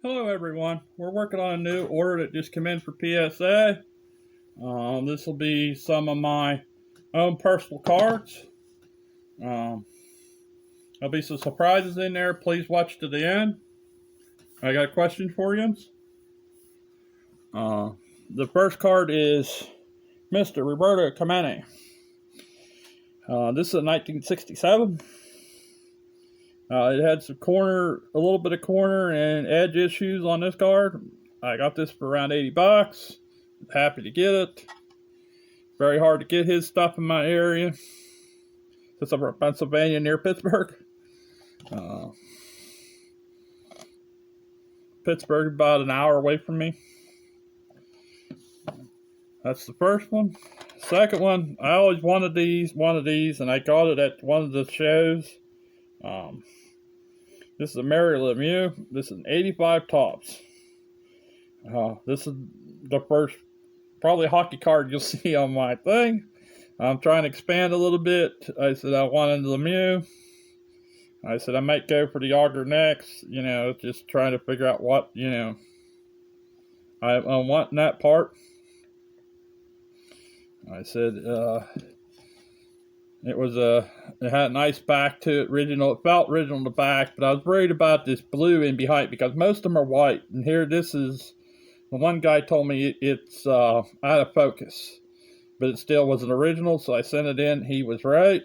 Hello everyone, we're working on a new order that just came in for PSA. This will be some of my own personal cards. There'll be some surprises in there, please watch to the end. I got a question for you. The first card is Mr. Roberto Clemente. This is a 1967. It had a little bit of corner and edge issues on this card. I got this for around 80 bucks. Happy to get it. Very hard to get his stuff in my area. It's over Pennsylvania near Pittsburgh. Pittsburgh about an hour away from me. That's the first one. Second one, I always wanted one of these, and I got it at one of the shows. This is a Mary Lemieux. This is an 85 tops. This is the first probably hockey card you'll see on my thing. I'm trying to expand a little bit. I said I wanted Lemieux. I said I might go for the Auger next. Just trying to figure out what, I'm wanting that part. I said it had a nice back to it, original. It felt original in the back, but I was worried about this blue in behind because most of them are white. And here, this is, the one guy told me it's out of focus, but it still was an original, so I sent it in. He was right.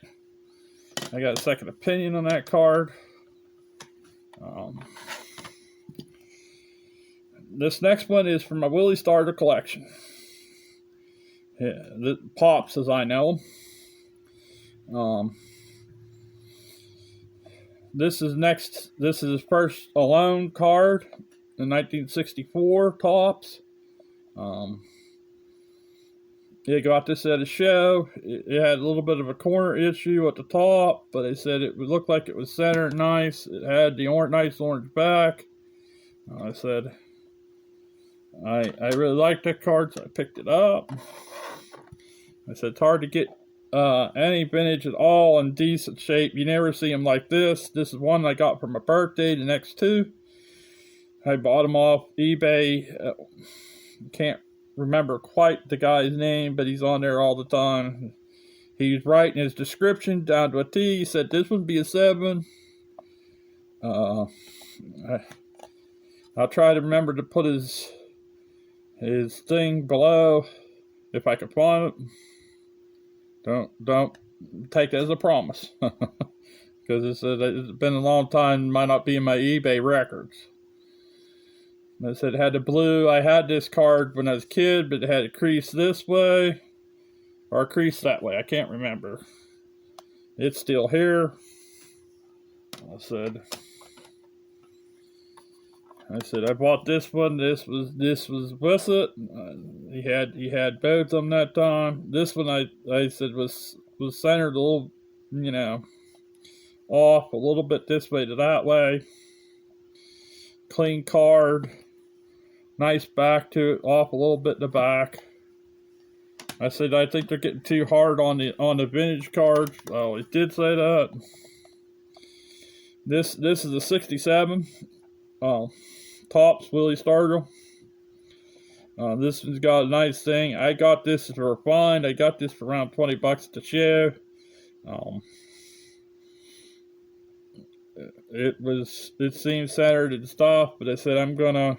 I got a second opinion on that card. This next one is from my Willie Starter collection. Yeah, the Pops, as I know them. This is his first alone card in 1964 tops. They got this at a show. It had a little bit of a corner issue at the top, but they said it looked like it was centered nice. It had the nice orange back. I said I really liked that card, so I picked it up. I said it's hard to get any vintage at all in decent shape. You never see them like this. This is one I got for my birthday. The next two, I bought them off eBay. Can't remember quite the guy's name, but he's on there all the time. He's writing his description down to a T. He said this would be a 7. I'll try to remember to put his thing below if I can find it. Don't take it as a promise, because it's been a long time. Might not be in my eBay records. I said it had the blue. I had this card when I was a kid, but it had a crease this way or a crease that way. I can't remember. It's still here. I said I bought this one. This was with it. He had both of them that time. This one I said was centered a little, off a little bit this way to that way. Clean card. Nice back to it, off a little bit in the back. I said I think they're getting too hard on the vintage cards. Well, it did say that. This is a 67. Tops Willie Starter. This one's got a nice thing. I got this for a find. I got this for around 20 bucks at the show. It seemed centered and stuff, but I said I'm gonna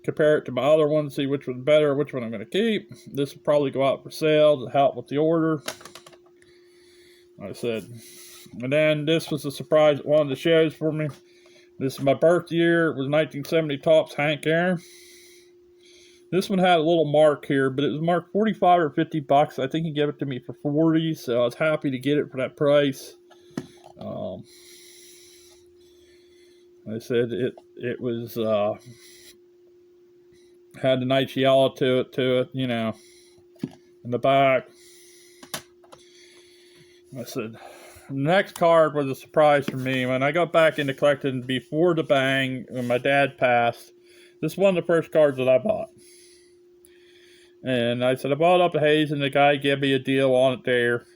compare it to my other one, see which one's better, which one I'm gonna keep. This will probably go out for sale to help with the order. I said, and then this was a surprise at one of the shows for me. This is my birth year. It was 1970 tops Hank Aaron. This one had a little mark here, but it was marked 45 or 50 bucks. I think he gave it to me for 40, so I was happy to get it for that price. I said it was had a nice yellow to it, in the back. I said, the next card was a surprise for me. When I got back into collecting before the bang, when my dad passed, this is one of the first cards that I bought. And I said, I bought up a Hayes, and the guy gave me a deal on it there.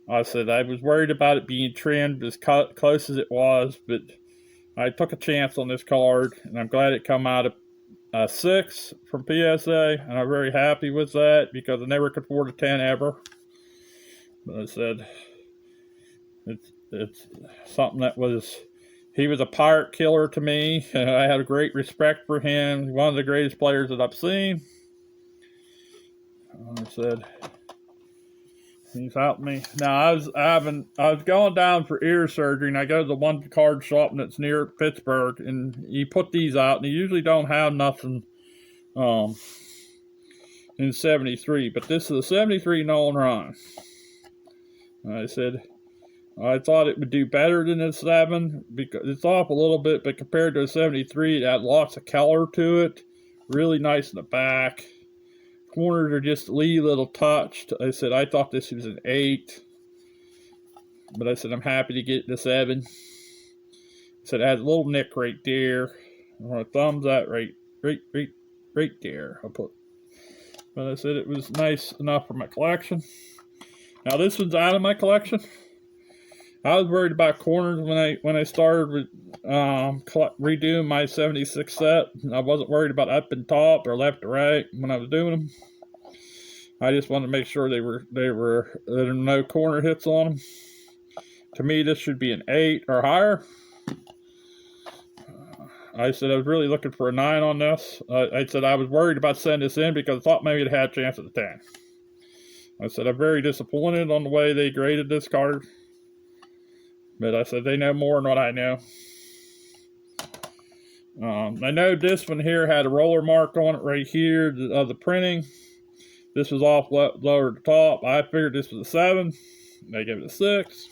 I said, I was worried about it being trimmed as close as it was, but I took a chance on this card, and I'm glad it come out of 6 from PSA, and I'm very happy with that because I never could afford a 10 ever. But I said, it's something that was, he was a pirate killer to me, and I had a great respect for him. One of the greatest players that I've seen. I said, he's helped me. Now I was going down for ear surgery, and I go to the one card shop that's near Pittsburgh, and he put these out, and he usually don't have nothing in 73, but this is a 73 Nolan Ryan. I said, I thought it would do better than a 7 because it's off a little bit, but compared to a 73, it had lots of color to it. Really nice in the back. Corners are just a little touched. I said, I thought this was an 8, but I said, I'm happy to get the 7. I said, it has a little nick right there. Or a thumbs out right there. But I said it was nice enough for my collection. Now this one's out of my collection. I was worried about corners when I started redoing my 76 set. I wasn't worried about up and top or left or right when I was doing them. I just wanted to make sure there were no corner hits on them. To me, this should be an 8 or higher. I said I was really looking for a 9 on this. I said I was worried about sending this in because I thought maybe it had a chance at the 10. I said I'm very disappointed on the way they graded this card. But I said they know more than what I know. I know this one here had a roller mark on it right here of the printing. This was off lower at the top. I figured this was a 7. They gave it a 6.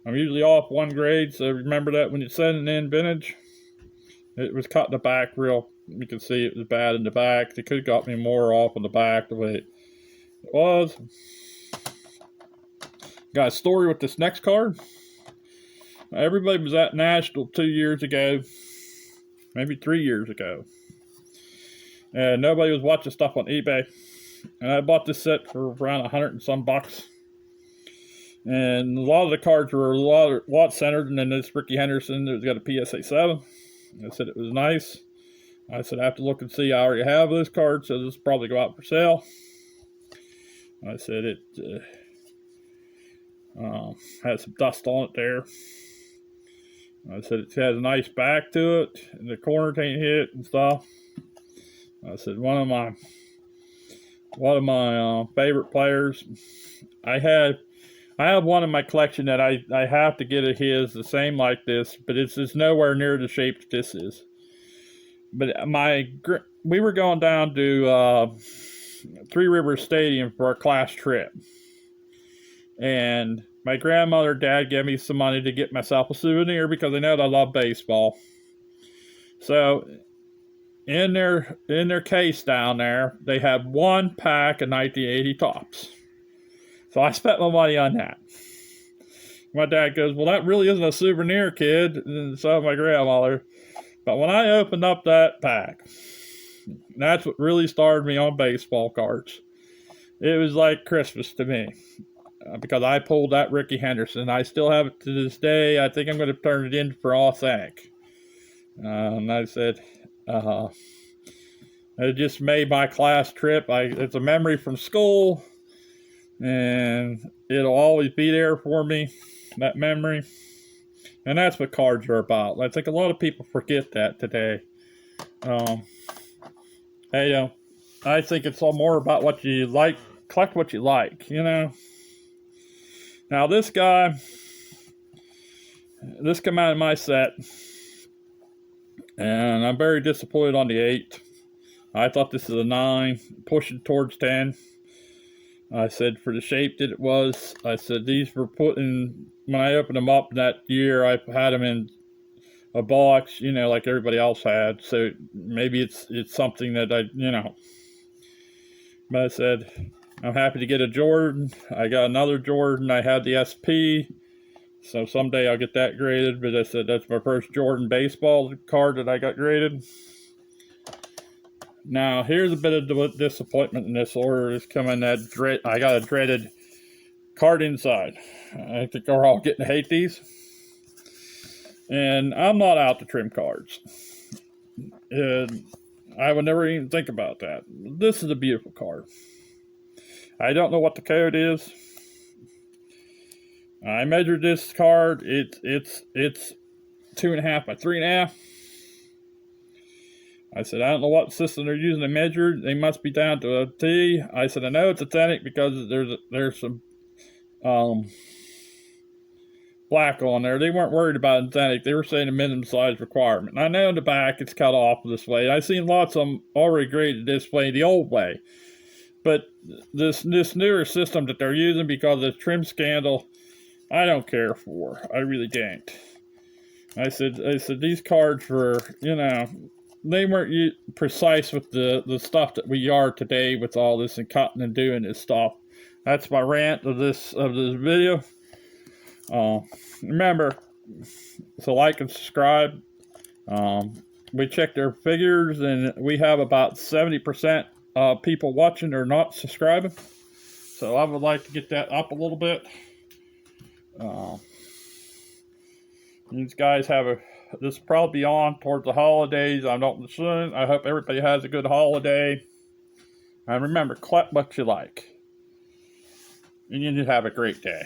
I'm usually off 1 grade, so remember that when you're sending in vintage. It was cut in the back real. You can see it was bad in the back. They could have got me more off on the back the way it was. Got a story with this next card. Everybody was at National 2 years ago, maybe 3 years ago, and nobody was watching stuff on eBay. And I bought this set for around $100 and some bucks. And a lot of the cards were a lot centered, and then this Ricky Henderson that's got a PSA 7. I said it was nice. I said I have to look and see. I already have this card, so this will probably go out for sale. I said it had some dust on it there. I said it has a nice back to it, and the corner ain't hit and stuff. I said one of my favorite players. I have one in my collection that I have to get of his, the same like this, but it's nowhere near the shape that this is. But we were going down to Three Rivers Stadium for a class trip, and my grandmother and dad gave me some money to get myself a souvenir because they know that I love baseball. So in their case down there, they had 1 pack of 1980 tops. So I spent my money on that. My dad goes, well, that really isn't a souvenir, kid. And so my grandmother. But when I opened up that pack, that's what really started me on baseball cards. It was like Christmas to me. Because I pulled that Ricky Henderson. I still have it to this day. I think I'm going to turn it in for authentic. And I said, it just made my class trip. It's a memory from school. And it'll always be there for me, that memory. And that's what cards are about. I think a lot of people forget that today. I think it's all more about what you like, collect what you like, you know. Now this came out of my set, and I'm very disappointed on the 8. I thought this is a 9, pushing towards 10. I said for the shape that it was, I said these were put in, when I opened them up that year, I had them in a box, you know, like everybody else had. So maybe it's something that but I said, I'm happy to get a Jordan. I got another Jordan. I had the SP. So someday I'll get that graded. But I said that's my first Jordan baseball card that I got graded. Now, here's a bit of disappointment in this order. It's coming that I got a dreaded card inside. I think we're all getting to hate these. And I'm not out to trim cards. And I would never even think about that. This is a beautiful card. I don't know what the code is. I measured this card. It's 2.5 by 3.5. I said, I don't know what system they're using to measure. They must be down to a T. I said, I know it's authentic because there's some black on there. They weren't worried about authentic. They were saying a minimum size requirement. And I know in the back it's cut off this way. I've seen lots of them already graded this way, the old way. But this newer system that they're using because of the trim scandal, I don't care for. I really don't. I said these cards were, they weren't precise with the stuff that we are today with all this and cutting and doing this stuff. That's my rant of this video. Remember, so like and subscribe. We checked their figures and we have about 70% people watching or not subscribing. So I would like to get that up a little bit. These guys this will probably be on towards the holidays. I don't know. I hope everybody has a good holiday. And remember, collect what you like. And you have a great day.